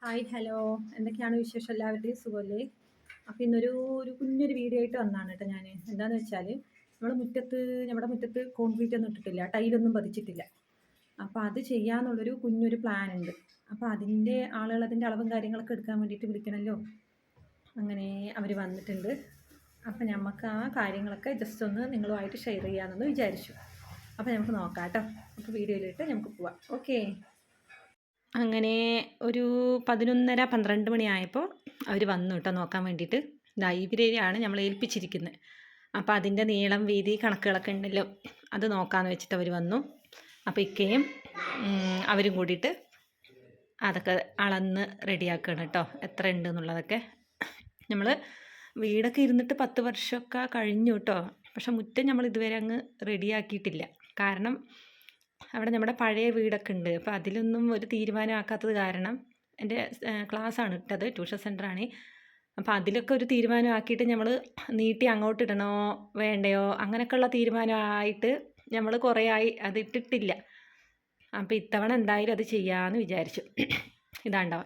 Hi hello എന്തൊക്കെയാണ് വിശേഷം എല്ലാവരുടെയും സുഖമല്ലേ? അപ്പോൾ ഇന്നൊരു കുഞ്ഞൊരു വീഡിയോ ആയിട്ട് വന്നതാണ് കേട്ടോ ഞാൻ. എന്താണെന്ന് വെച്ചാൽ നമ്മുടെ മുറ്റത്ത് കോൺക്രീറ്റ് ഒന്നും ഇട്ടിട്ടില്ല, ടൈലൊന്നും പതിച്ചിട്ടില്ല. അപ്പോൾ അത് ചെയ്യാന്നുള്ളൊരു കുഞ്ഞൊരു പ്ലാൻ ഉണ്ട്. അപ്പോൾ അതിൻ്റെ അളവും കാര്യങ്ങളൊക്കെ എടുക്കാൻ വേണ്ടിയിട്ട് വിളിക്കണമല്ലോ. അങ്ങനെ അവർ വന്നിട്ടുണ്ട്. അപ്പോൾ നമുക്ക് ആ കാര്യങ്ങളൊക്കെ ജസ്റ്റ് ഒന്ന് നിങ്ങളുമായിട്ട് ഷെയർ ചെയ്യാമെന്ന് വിചാരിച്ചു. അപ്പോൾ നമുക്ക് നോക്കാം കേട്ടോ. അപ്പോൾ വീഡിയോയിലിട്ട് നമുക്ക് പോവാം. ഓക്കേ. അങ്ങനെ ഒരു 11:30 12 മണിയായപ്പോൾ അവർ വന്നു കേട്ടോ നോക്കാൻ വേണ്ടിയിട്ട്. ഇവരെയാണ് നമ്മൾ ഏൽപ്പിച്ചിരിക്കുന്നത്. അപ്പോൾ അതിൻ്റെ നീളം വീതി കണക്കുകളൊക്കെ ഉണ്ടല്ലോ, അത് നോക്കാമെന്ന് വെച്ചിട്ട് അവർ വന്നു. അപ്പോൾ ഇക്കയും അവരും കൂടിയിട്ട് അതൊക്കെ അളന്ന് റെഡിയാക്കുകയാണ് കേട്ടോ, എത്ര ഉണ്ട് എന്നുള്ളതൊക്കെ. നമ്മൾ വീടൊക്കെ ഇരുന്നിട്ട് 10 വർഷമൊക്കെ കഴിഞ്ഞു കേട്ടോ. പക്ഷെ മുറ്റം നമ്മൾ ഇതുവരെ അങ്ങ് റെഡിയാക്കിയിട്ടില്ല. കാരണം അവിടെ നമ്മുടെ പഴയ വീടൊക്കെ ഉണ്ട്. അപ്പോൾ അതിലൊന്നും ഒരു തീരുമാനമാക്കാത്തത് കാരണം എൻ്റെ ക്ലാസ്സാണ് ഇട്ടത്, ട്യൂഷൻ സെൻ്ററാണ്. അപ്പോൾ അതിലൊക്കെ ഒരു തീരുമാനമാക്കിയിട്ട് നമ്മൾ നീട്ടി അങ്ങോട്ട് ഇടണോ വേണ്ടയോ അങ്ങനെയൊക്കെയുള്ള തീരുമാനമായിട്ട് നമ്മൾ കുറേ ആയി അതിട്ടിട്ടില്ല. അപ്പോൾ ഇത്തവണ എന്തായാലും അത് ചെയ്യാമെന്ന് വിചാരിച്ചു.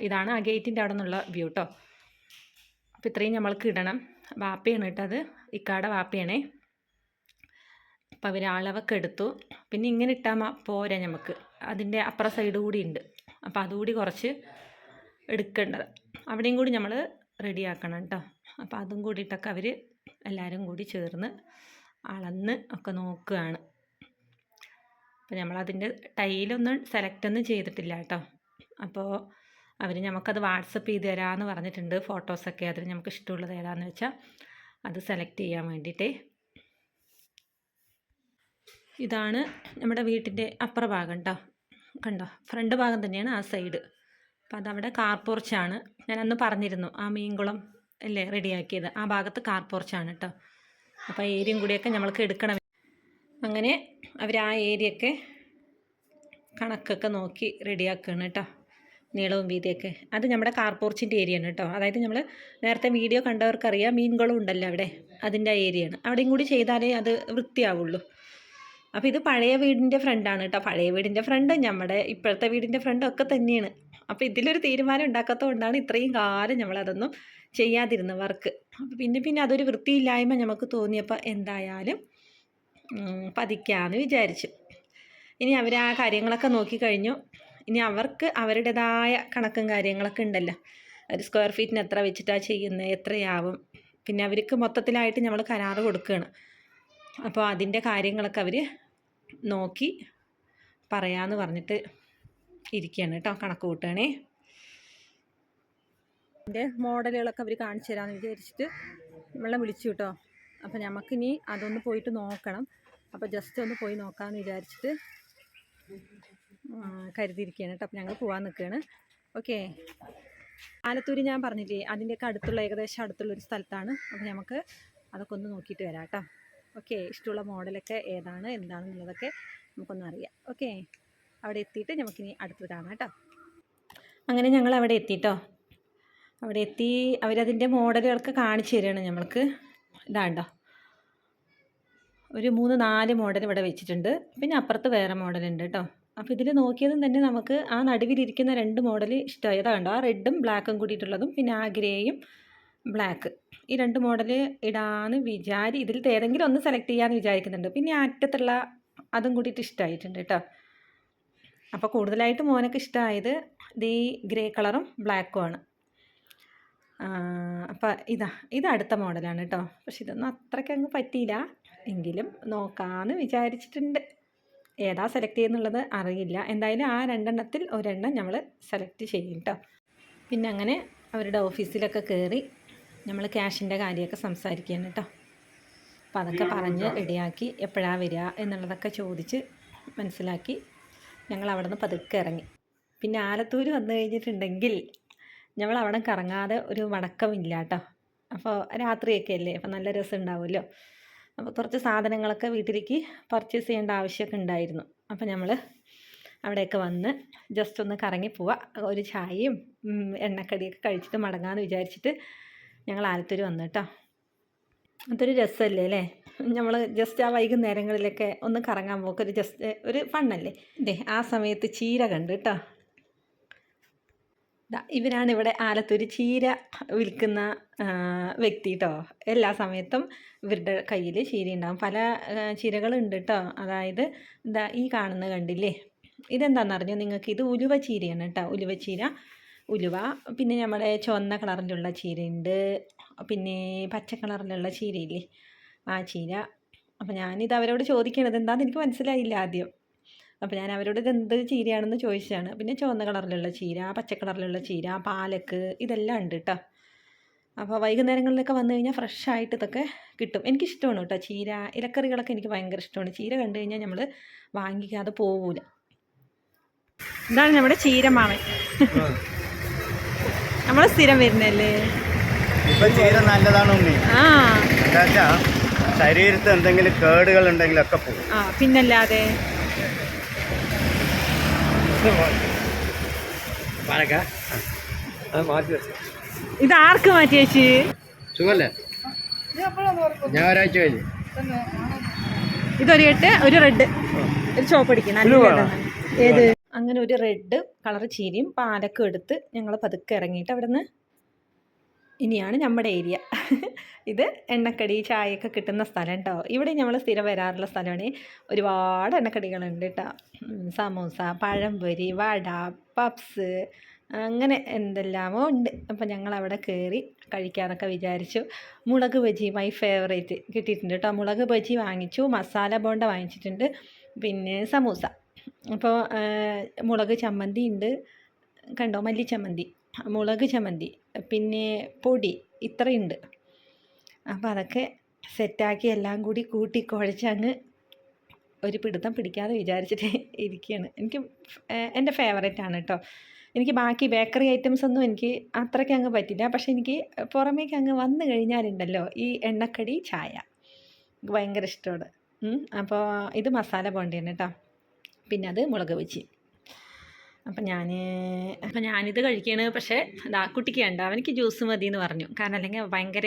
ഇതാണ് ആ ഗേറ്റിൻ്റെ അവിടെ നിന്നുള്ള വ്യൂ കേട്ടോ. അപ്പോൾ ഇത്രയും നമ്മൾക്ക് ഇടണം. വാപ്പയാണ് ഇട്ടത്, ഇക്കാടെ വാപ്പയാണേ. അപ്പോൾ അവർ അളവൊക്കെ എടുത്തു. പിന്നെ ഇങ്ങനെ ഇട്ടാൽ പോരാ നമുക്ക്, അതിൻ്റെ അപ്പുറ സൈഡ് കൂടി ഉണ്ട്. അപ്പോൾ അതുകൂടി കുറച്ച് എടുക്കേണ്ടത്, അവിടെയും കൂടി നമ്മൾ റെഡിയാക്കണം കേട്ടോ. അപ്പോൾ അതും കൂടിയിട്ടൊക്കെ അവർ എല്ലാവരും കൂടി ചേർന്ന് അളന്ന് ഒക്കെ നോക്കുകയാണ്. അപ്പോൾ നമ്മളതിൻ്റെ ടൈലൊന്നും സെലക്ട് ഒന്നും ചെയ്തിട്ടില്ല കേട്ടോ. അപ്പോൾ അവർ നമുക്കത് വാട്സപ്പ് ചെയ്ത് തരാമെന്ന് പറഞ്ഞിട്ടുണ്ട്, ഫോട്ടോസൊക്കെ. അതിൽ നമുക്ക് ഇഷ്ടമുള്ളത് ഏതാണെന്ന് വെച്ചാൽ അത് സെലക്ട് ചെയ്യാൻ വേണ്ടിയിട്ടേ. ഇതാണ് നമ്മുടെ വീട്ടിൻ്റെ അപ്പുറ ഭാഗം കേട്ടോ. കണ്ടോ, ഫ്രണ്ട് ഭാഗം തന്നെയാണ് ആ സൈഡ്. അപ്പോൾ അതവിടെ കാർ പോർച്ചാണ്. ഞാൻ അന്ന് പറഞ്ഞിരുന്നു, ആ മീൻകുളം അല്ലേ റെഡിയാക്കിയത്, ആ ഭാഗത്ത് കാർ പോർച്ചാണ് കേട്ടോ. അപ്പോൾ ഏരിയയും കൂടിയൊക്കെ നമ്മൾക്ക് എടുക്കണം. അങ്ങനെ അവർ ആ ഏരിയയൊക്കെ കണക്കൊക്കെ നോക്കി റെഡിയാക്കുകയാണ് കേട്ടോ, നീളവും വീതിയൊക്കെ. അത് നമ്മുടെ കാർ പോർച്ചിൻ്റെ ഏരിയയാണ് കേട്ടോ. അതായത് നമ്മൾ നേരത്തെ വീഡിയോ കണ്ടവർക്കറിയാം, മീൻകുളം ഉണ്ടല്ലോ അവിടെ, അതിൻ്റെ ഏരിയയാണ്. അവിടെയും കൂടി ചെയ്താലേ അത് വൃത്തിയാവുള്ളൂ. അപ്പോൾ ഇത് പഴയ വീടിൻ്റെ ഫ്രണ്ടാണ് കേട്ടോ. പഴയ വീടിൻ്റെ ഫ്രണ്ട് നമ്മുടെ ഇപ്പോഴത്തെ വീടിൻ്റെ ഫ്രണ്ട് ഒക്കെ തന്നെയാണ്. അപ്പോൾ ഇതിലൊരു തീരുമാനം ഉണ്ടാക്കാത്തത് കൊണ്ടാണ് ഇത്രയും കാലം നമ്മളതൊന്നും ചെയ്യാതിരുന്ന വർക്ക്. അപ്പോൾ പിന്നെ അതൊരു വൃത്തിയില്ലായ്മ നമുക്ക് തോന്നിയപ്പോൾ എന്തായാലും പതിക്കാമെന്ന് വിചാരിച്ചു. ഇനി അവർ ആ കാര്യങ്ങളൊക്കെ നോക്കിക്കഴിഞ്ഞു. ഇനി അവർക്ക് അവരുടേതായ കണക്കും കാര്യങ്ങളൊക്കെ ഉണ്ടല്ലോ. ഒരു സ്ക്വയർ ഫീറ്റിന് എത്ര വെച്ചിട്ടാണ് ചെയ്യുന്നത്, എത്രയാവും. പിന്നെ അവർക്ക് മൊത്തത്തിലായിട്ട് നമ്മൾ കരാറ് കൊടുക്കുകയാണ്. അപ്പോൾ അതിൻ്റെ കാര്യങ്ങളൊക്കെ അവർ നോക്കി പറയാമെന്ന് പറഞ്ഞിട്ട് ഇരിക്കുകയാണ് കേട്ടോ, കണക്ക് കൂട്ടുകയാണേ. എൻ്റെ മോഡലുകളൊക്കെ അവർ കാണിച്ചു തരാമെന്ന് വിചാരിച്ചിട്ട് നമ്മളെ വിളിച്ചു കേട്ടോ. അപ്പോൾ നമുക്കിനി അതൊന്ന് പോയിട്ട് നോക്കണം. അപ്പോൾ ജസ്റ്റ് ഒന്ന് പോയി നോക്കാമെന്ന് വിചാരിച്ചിട്ട് കരുതിയിരിക്കുകയാണ് കേട്ടോ. അപ്പോൾ ഞങ്ങൾ പോകാൻ നിൽക്കുകയാണ്. ഓക്കെ. ആലത്തൂർ ഞാൻ പറഞ്ഞില്ലേ, അതിൻ്റെയൊക്കെ അടുത്തുള്ള ഏകദേശം അടുത്തുള്ളൊരു സ്ഥലത്താണ്. അപ്പോൾ നമുക്ക് അതൊക്കെ ഒന്ന് നോക്കിയിട്ട് വരാം കേട്ടോ. ഓക്കെ. ഇഷ്ടമുള്ള മോഡലൊക്കെ ഏതാണ് എന്താണെന്നുള്ളതൊക്കെ നമുക്കൊന്ന് അറിയാം. ഓക്കെ. അവിടെ എത്തിയിട്ട് നമുക്കിനി അടുത്ത് കാണാം കേട്ടോ. അങ്ങനെ ഞങ്ങൾ അവിടെ എത്തിയിട്ടോ. അവിടെ എത്തി അവരതിൻ്റെ മോഡലുകളൊക്കെ കാണിച്ചു തരികയാണ് നമ്മൾക്ക്. ഇതാണ്ടോ, ഒരു 3-4 മോഡൽ ഇവിടെ വെച്ചിട്ടുണ്ട്. പിന്നെ അപ്പുറത്ത് വേറെ മോഡലുണ്ട് കേട്ടോ. അപ്പോൾ ഇതിൽ നോക്കിയതും തന്നെ നമുക്ക് ആ നടുവിലിരിക്കുന്ന 2 മോഡൽ ഇഷ്ടമായതാണ്ടോ, ആ റെഡും ബ്ലാക്കും കൂടിയിട്ടുള്ളതും പിന്നെ ആ ഗ്രേയും ബ്ലാക്ക്, ഈ 2 മോഡൽ ഇടാമെന്ന് ഇതിൽ ഏതെങ്കിലും ഒന്ന് സെലക്ട് ചെയ്യാമെന്ന് വിചാരിക്കുന്നുണ്ട്. പിന്നെ ആ അറ്റത്തുള്ള അതും കൂടിയിട്ട് ഇഷ്ടമായിട്ടുണ്ട് കേട്ടോ. അപ്പോൾ കൂടുതലായിട്ട് മോനൊക്കെ ഇഷ്ടമായത് ഇത് ഈ ഗ്രേ കളറും ബ്ലാക്കുമാണ്. അപ്പോൾ ഇത് അടുത്ത മോഡലാണ് കേട്ടോ. പക്ഷെ ഇതൊന്നും അത്രയ്ക്ക് അങ്ങ് പറ്റിയില്ല, എങ്കിലും നോക്കാമെന്ന് വിചാരിച്ചിട്ടുണ്ട്. ഏതാ സെലക്ട് ചെയ്യുന്നുള്ളത് അറിയില്ല. എന്തായാലും ആ 2 എണ്ണത്തിൽ ഒരെണ്ണം നമ്മൾ സെലക്ട് ചെയ്യും കേട്ടോ. പിന്നെ അങ്ങനെ അവരുടെ ഓഫീസിലൊക്കെ കയറി നമ്മൾ ക്യാഷിൻ്റെ കാര്യമൊക്കെ സംസാരിക്കുകയാണ് കേട്ടോ. അപ്പോൾ അതൊക്കെ പറഞ്ഞ് റെഡിയാക്കി എപ്പോഴാണ് വരിക എന്നുള്ളതൊക്കെ ചോദിച്ച് മനസ്സിലാക്കി ഞങ്ങൾ അവിടെ നിന്ന് പതുക്കെ ഇറങ്ങി. പിന്നെ ആലത്തൂർ വന്നു കഴിഞ്ഞിട്ടുണ്ടെങ്കിൽ ഞങ്ങൾ അവിടെ കറങ്ങാതെ ഒരു മടക്കമില്ല കേട്ടോ. അപ്പോൾ രാത്രിയൊക്കെ അല്ലേ, അപ്പോൾ നല്ല രസം ഉണ്ടാവുമല്ലോ. അപ്പോൾ കുറച്ച് സാധനങ്ങളൊക്കെ വീട്ടിലേക്ക് പർച്ചേസ് ചെയ്യേണ്ട ആവശ്യമൊക്കെ ഉണ്ടായിരുന്നു. അപ്പോൾ നമ്മൾ അവിടെയൊക്കെ വന്ന് ജസ്റ്റ് ഒന്ന് കറങ്ങി പോവാം, ഒരു ചായയും എണ്ണക്കടിയൊക്കെ കഴിച്ചിട്ട് മടങ്ങാമെന്ന് വിചാരിച്ചിട്ട് ഞങ്ങൾ ആലത്തൂർ വന്നു കേട്ടോ. അതൊരു രസമല്ലേ അല്ലേ? നമ്മൾ ജസ്റ്റ് ആ വൈകുന്നേരങ്ങളിലൊക്കെ ഒന്ന് കറങ്ങാൻ പോക്കൊരു ജസ്റ്റ് ഒരു ഫണ്ണല്ലേ. ആ സമയത്ത് ചീര കണ്ടു കേട്ടോ. ഇവരാണ് ഇവിടെ ആലത്തൂർ ചീര വിൽക്കുന്ന വ്യക്തി കേട്ടോ. എല്ലാ സമയത്തും ഇവരുടെ കയ്യിൽ ചീര ഉണ്ടാകും. പല ചീരകളുണ്ട് കേട്ടോ. അതായത് ഈ കാണുന്നത് കണ്ടില്ലേ, ഇതെന്താണെന്നറിഞ്ഞോ നിങ്ങൾക്ക്? ഇത് ഉലുവ ചീരയാണ് കേട്ടോ. ഉലുവ ചീര, ഉലുവ. പിന്നെ നമ്മുടെ ചുവന്ന കളറിലുള്ള ചീരയുണ്ട്, പിന്നെ പച്ച കളറിലുള്ള ചീരയില്ലേ, ആ ചീര. അപ്പോൾ ഞാനിത് അവരോട് ചോദിക്കണത് എന്താണെന്ന് എനിക്ക് മനസ്സിലായില്ല ആദ്യം. അപ്പോൾ ഞാൻ അവരോട് ഇത് എന്ത് ചീരയാണെന്ന് ചോദിച്ചതാണ്. പിന്നെ ചുവന്ന കളറിലുള്ള ചീര, പച്ച കളറിലുള്ള ചീര, പാലക്ക്, ഇതെല്ലാം ഉണ്ട് കേട്ടോ. അപ്പോൾ വൈകുന്നേരങ്ങളിലൊക്കെ വന്നു കഴിഞ്ഞാൽ ഫ്രഷായിട്ട് ഇതൊക്കെ കിട്ടും. എനിക്കിഷ്ടമാണ് കേട്ടോ ചീര. ഇലക്കറികളൊക്കെ എനിക്ക് ഭയങ്കര ഇഷ്ടമാണ്. ചീര കണ്ടു കഴിഞ്ഞാൽ നമ്മൾ വാങ്ങിക്കാതെ പോവില്ല. ഇതാണ് നമ്മുടെ ചീരമാവൻ. നമ്മൾ സ്ഥിരം വരുന്നല്ലേ. ഇപ്പൊ ചീര നല്ലതാണ് ഉണ്ണി. ശരീരത്തിൽ എന്തെങ്കിലും കേടുകൾ ഉണ്ടെങ്കിലൊക്കെ പോകും. പിന്നല്ലാതെ. ഇത് ആർക്ക് മാറ്റി വെച്ച്? സുഖല്ലേ? ഞാൻ ഒരാഴ്ച കഴിഞ്ഞു. ഇതൊരു 8, ഒരു റെഡ്, ഒരു ചോപ്പ് അടിക്കണം. ഏത്? അങ്ങനെ ഒരു റെഡ് കളർ ചീരയും പാലക്കും എടുത്ത് ഞങ്ങൾ പതുക്കെ ഇറങ്ങിയിട്ട് അവിടെ നിന്ന് ഇനിയാണ് നമ്മുടെ ഏരിയ. ഇത് എണ്ണക്കടി ചായയൊക്കെ കിട്ടുന്ന സ്ഥലം കേട്ടോ. ഇവിടെ നമ്മൾ സ്ഥിരം വരാറുള്ള സ്ഥലമാണ്. ഒരുപാട് എണ്ണക്കടികളുണ്ട് കേട്ടോ. സമൂസ, പഴംപൊരി, വട, പപ്സ്, അങ്ങനെ എന്തെല്ലാമോ ഉണ്ട്. അപ്പം ഞങ്ങളവിടെ കയറി കഴിക്കാമെന്നൊക്കെ വിചാരിച്ചു. മുളക് ബജി മൈ ഫേവറേറ്റ് കിട്ടിയിട്ടുണ്ട് കേട്ടോ. മുളക് ബജി വാങ്ങിച്ചു, മസാല ബോണ്ട വാങ്ങിച്ചിട്ടുണ്ട്, പിന്നെ സമൂസ. അപ്പോൾ മുളക് ചമ്മന്തി ഉണ്ട് കണ്ടോ, മല്ലി ചമ്മന്തി, മുളക് ചമ്മന്തി, പിന്നെ പൊടി, ഇത്രയുണ്ട്. അപ്പോൾ അതൊക്കെ സെറ്റാക്കി എല്ലാം കൂടി കൂട്ടി കുഴച്ചങ്ങ് ഒരു പിടുത്തം പിടിക്കാതെ വിചാരിച്ചിട്ട് ഇരിക്കുകയാണ്. എനിക്ക് എൻ്റെ ഫേവറേറ്റാണ് കേട്ടോ. എനിക്ക് ബാക്കി ബേക്കറി ഐറ്റംസ് ഒന്നും എനിക്ക് അത്രയ്ക്ക് അങ്ങ് പറ്റില്ല. പക്ഷെ എനിക്ക് പുറമേക്ക് അങ്ങ് വന്നു കഴിഞ്ഞാലുണ്ടല്ലോ ഈ എണ്ണക്കടി ചായ ഭയങ്കര ഇഷ്ടമാണ്. അപ്പോൾ ഇത് മസാല ബോണ്ടയാണ് കേട്ടോ. പിന്നെ അത് മുളക് ബജി. അപ്പം ഞാനിത് കഴിക്കുകയാണ്. പക്ഷേ കുട്ടിക്ക് കണ്ട അവനിക്ക് ജ്യൂസ് മതി എന്ന് പറഞ്ഞു. കാരണം അല്ലെങ്കിൽ ഭയങ്കര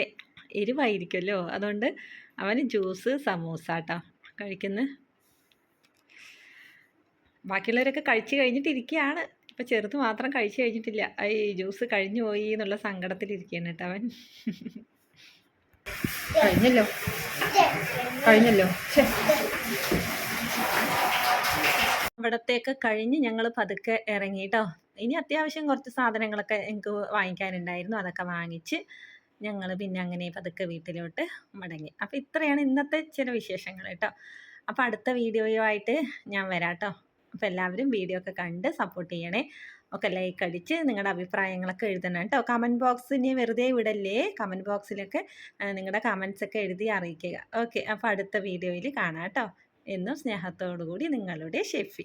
എരിവായിരിക്കുമല്ലോ. അതുകൊണ്ട് അവന് ജ്യൂസ്, സമൂസ കേട്ടോ കഴിക്കുന്നത്. ബാക്കിയുള്ളവരൊക്കെ കഴിച്ച് കഴിഞ്ഞിട്ടിരിക്കുകയാണ്. ഇപ്പം ചെറുത് മാത്രം കഴിച്ച് കഴിഞ്ഞിട്ടില്ല. ഈ ജ്യൂസ് കഴിഞ്ഞു പോയി എന്നുള്ള സങ്കടത്തിലിരിക്കുകയാണ് കേട്ടോ അവൻ. കഴിഞ്ഞല്ലോ. അവിടത്തേക്ക് കഴിഞ്ഞ് ഞങ്ങൾ പതുക്കെ ഇറങ്ങി കേട്ടോ. ഇനി അത്യാവശ്യം കുറച്ച് സാധനങ്ങളൊക്കെ എനിക്ക് വാങ്ങിക്കാനുണ്ടായിരുന്നു. അതൊക്കെ വാങ്ങിച്ച് ഞങ്ങൾ പിന്നെ അങ്ങനെ പതുക്കെ വീട്ടിലോട്ട് മടങ്ങി. അപ്പോൾ ഇത്രയാണ് ഇന്നത്തെ ചില വിശേഷങ്ങൾ കേട്ടോ. അപ്പോൾ അടുത്ത വീഡിയോയുമായിട്ട് ഞാൻ വരാം കേട്ടോ. അപ്പോൾ എല്ലാവരും വീഡിയോ ഒക്കെ കണ്ട് സപ്പോർട്ട് ചെയ്യണേ. ഒക്കെ ലൈക്ക് അടിച്ച് നിങ്ങളുടെ അഭിപ്രായങ്ങളൊക്കെ എഴുതണം കേട്ടോ. കമൻറ്റ് ബോക്സിന് വെറുതെ വിടല്ലേ. കമൻറ്റ് ബോക്സിലൊക്കെ നിങ്ങളുടെ കമൻസൊക്കെ എഴുതി അറിയിക്കുക. ഓക്കെ, അപ്പോൾ അടുത്ത വീഡിയോയിൽ കാണാം കേട്ടോ. എന്നും സ്നേഹത്തോടു കൂടി നിങ്ങളുടെ ഷെഫി.